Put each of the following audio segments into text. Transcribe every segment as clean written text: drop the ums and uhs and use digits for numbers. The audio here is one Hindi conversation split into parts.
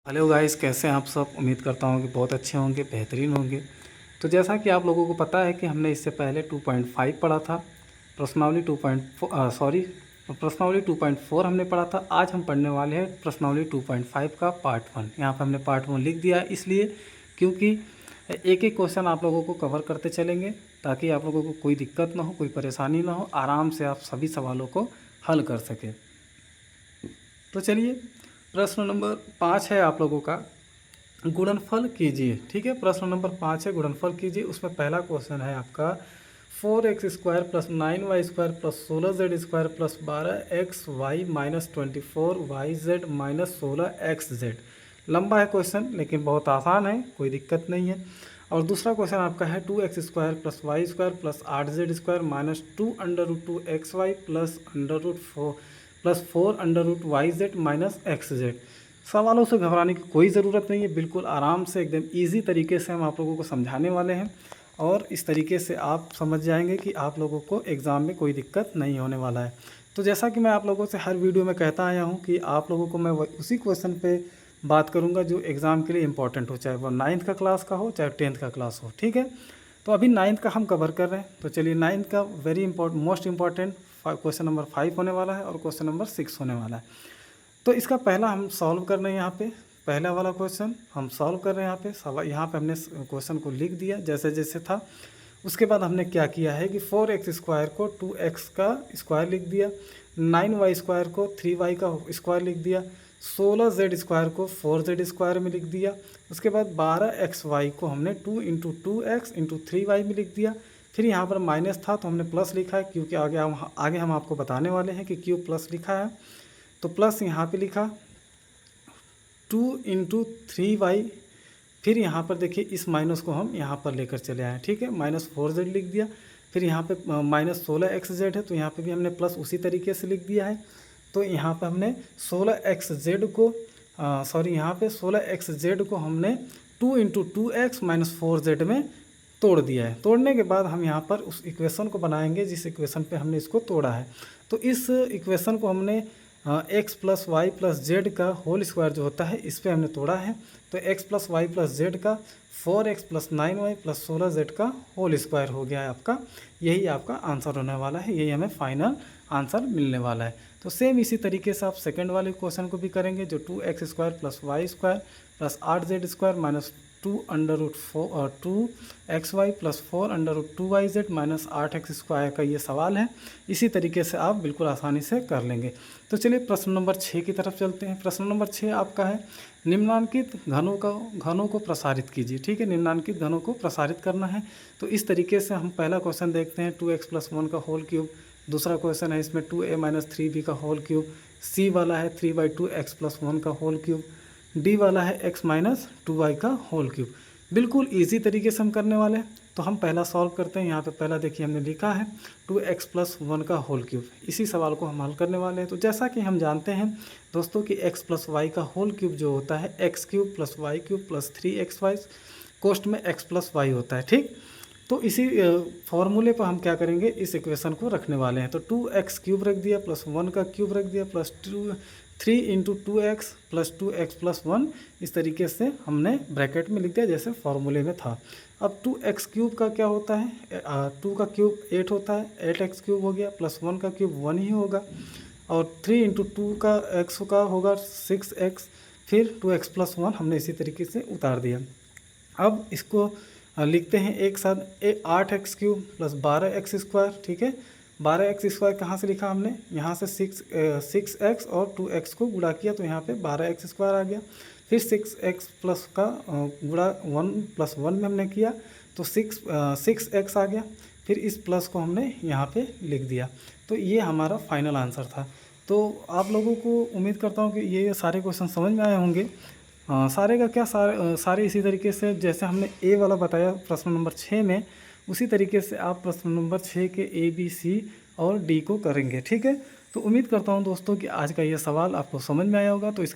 हेलो गाइस, कैसे हैं आप सब। उम्मीद करता हूँ कि बहुत अच्छे होंगे, बेहतरीन होंगे। तो जैसा कि आप लोगों को पता है कि हमने इससे पहले 2.5 पढ़ा था। प्रश्नावली 2.4 हमने पढ़ा था। आज हम पढ़ने वाले हैं प्रश्नावली 2.5 का पार्ट 1। यहाँ पर हमने पार्ट 1 लिख दिया है, इसलिए क्योंकि एक एक क्वेश्चन आप लोगों को कवर करते चलेंगे, ताकि आप लोगों को कोई दिक्कत ना हो, कोई परेशानी ना हो, आराम से आप सभी सवालों को हल कर सकें। तो चलिए, प्रश्न नंबर 5 है आप लोगों का, गुणनफल कीजिए। ठीक है, प्रश्न नंबर 5 है, गुणनफल कीजिए। उसमें पहला क्वेश्चन है आपका 4x² + 9y² + 16z² + 12xy - 24yz - 16xz। लंबा है क्वेश्चन, लेकिन बहुत आसान है, कोई दिक्कत नहीं है। और दूसरा क्वेश्चन आपका है 2x² + y² + 8z² - 2√2xy + 4√yz - xz। सवालों से घबराने की कोई ज़रूरत नहीं है, बिल्कुल आराम से एकदम इजी तरीके से हम आप लोगों को समझाने वाले हैं, और इस तरीके से आप समझ जाएंगे कि आप लोगों को एग्ज़ाम में कोई दिक्कत नहीं होने वाला है। तो जैसा कि मैं आप लोगों से हर वीडियो में कहता आया हूं कि आप लोगों को मैं उसी क्वेश्चन पे बात करूंगा जो एग्ज़ाम के लिए इंपॉर्टेंट हो, चाहे वो 9th का क्लास का हो, चाहे 10th का क्लास हो। ठीक है, तो अभी 9th का हम कवर कर रहे हैं। तो चलिए, 9th का मोस्ट इंपॉर्टेंट क्वेश्चन नंबर 5 होने वाला है और क्वेश्चन नंबर 6 होने वाला है। तो इसका पहला हम सॉल्व कर रहे हैं। यहाँ पे पहला वाला क्वेश्चन हम सॉल्व कर रहे हैं। यहाँ पे हमने क्वेश्चन को लिख दिया जैसे जैसे था। उसके बाद हमने क्या किया है कि 4x² को 2x का स्क्वायर लिख दिया, 9y² को 3y का स्क्वायर लिख दिया, 16z² को 4z² में लिख दिया। उसके बाद 12xy को हमने 2 × 2x × 3y में लिख दिया। फिर यहाँ पर माइनस था तो हमने प्लस लिखा है, क्योंकि आगे हम आपको बताने वाले हैं कि क्यों प्लस लिखा है। तो प्लस यहाँ पे लिखा 2 × 3y। फिर यहाँ पर देखिए, इस माइनस को हम यहाँ पर लेकर चले आए। ठीक है, -4z लिख दिया। फिर यहाँ पे -16xz है, तो यहाँ पे भी हमने प्लस उसी तरीके से लिख दिया है। तो यहाँ पे हमने 16xz को यहाँ पे 16xz को हमने 2 × 2x - 4z में तोड़ दिया है। तोड़ने के बाद हम यहाँ पर उस इक्वेशन को बनाएंगे जिस इक्वेशन पे हमने इसको तोड़ा है। तो इस इक्वेशन को हमने x + y + z का होल स्क्वायर जो होता है, इस पे हमने तोड़ा है। तो x + y + z का 4x + 9y + 16z का होल स्क्वायर हो गया है आपका। यही आपका आंसर होने वाला है, यही हमें फाइनल आंसर मिलने वाला है। तो सेम इसी तरीके से आप सेकंड वाले क्वेश्चन को भी करेंगे, जो 2x² + y² + 8z² - 2√2xy + 4√2yz - 8x² का ये सवाल है। इसी तरीके से आप बिल्कुल आसानी से कर लेंगे। तो चलिए, प्रश्न नंबर 6 की तरफ चलते हैं। प्रश्न नंबर 6 आपका है, निम्नांकित घनों को प्रसारित कीजिए। ठीक है, निम्नांकित घनों को प्रसारित करना है। तो इस तरीके से हम पहला क्वेश्चन देखते हैं, 2x + 1 का होल क्यूब। दूसरा क्वेश्चन है इसमें 2a - 3b का होल क्यूब। सी वाला है 3/2x + 1 का होल क्यूब। डी वाला है x - 2y का होल क्यूब। बिल्कुल इजी तरीके से हम करने वाले हैं। तो हम पहला सॉल्व करते हैं। यहाँ पे पहला देखिए हमने लिखा है 2x + 1 का होल क्यूब। इसी सवाल को हम हल करने वाले हैं। तो जैसा कि हम जानते हैं दोस्तों कि x + y का होल क्यूब जो होता है x³ + y³ + 3xy, कोष्ट में x + y होता है। ठीक, तो इसी फॉर्मूले पर हम क्या करेंगे, इस इक्वेशन को रखने वाले हैं। तो 2x³ रख दिया, +1 का क्यूब रख दिया, +3 × 2x + 2x + 1। इस तरीके से हमने ब्रैकेट में लिख दिया जैसे फॉर्मूले में था। अब 2x³ का क्या होता है, 2 का क्यूब 8 होता है, 8x³ हो गया, +1 का क्यूब 1 ही होगा, और 3 × 2 का x का होगा 6x। फिर 2x + 1 हमने इसी तरीके से उतार दिया। अब इसको लिखते हैं एक साथ, 8x³ + 12x²। ठीक है, 12x² कहाँ से लिखा हमने, यहाँ से 6x और 2x को गुणा किया, तो यहाँ पे 12x² आ गया। फिर 6x प्लस का गुणा 1 + 1 में हमने किया, तो 6x आ गया। फिर इस प्लस को हमने यहाँ पे लिख दिया। तो ये हमारा फाइनल आंसर था। तो आप लोगों को उम्मीद करता हूँ कि ये सारे क्वेश्चन समझ में आए होंगे। सारे का क्या, सारे इसी तरीके से जैसे हमने ए वाला बताया प्रश्न नंबर 6 में, उसी तरीके से आप प्रश्न नंबर 6 के ए, बी, सी और डी को करेंगे। ठीक है, तो उम्मीद करता हूं दोस्तों कि आज का ये सवाल आपको समझ में आया होगा। तो इस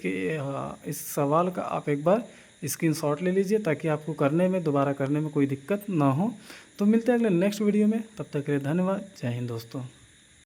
सवाल का आप एक बार स्क्रीनशॉट ले लीजिए, ताकि आपको दोबारा करने में कोई दिक्कत ना हो। तो मिलते हैं अगले नेक्स्ट वीडियो में, तब तक के लिए धन्यवाद। जय हिंद दोस्तों।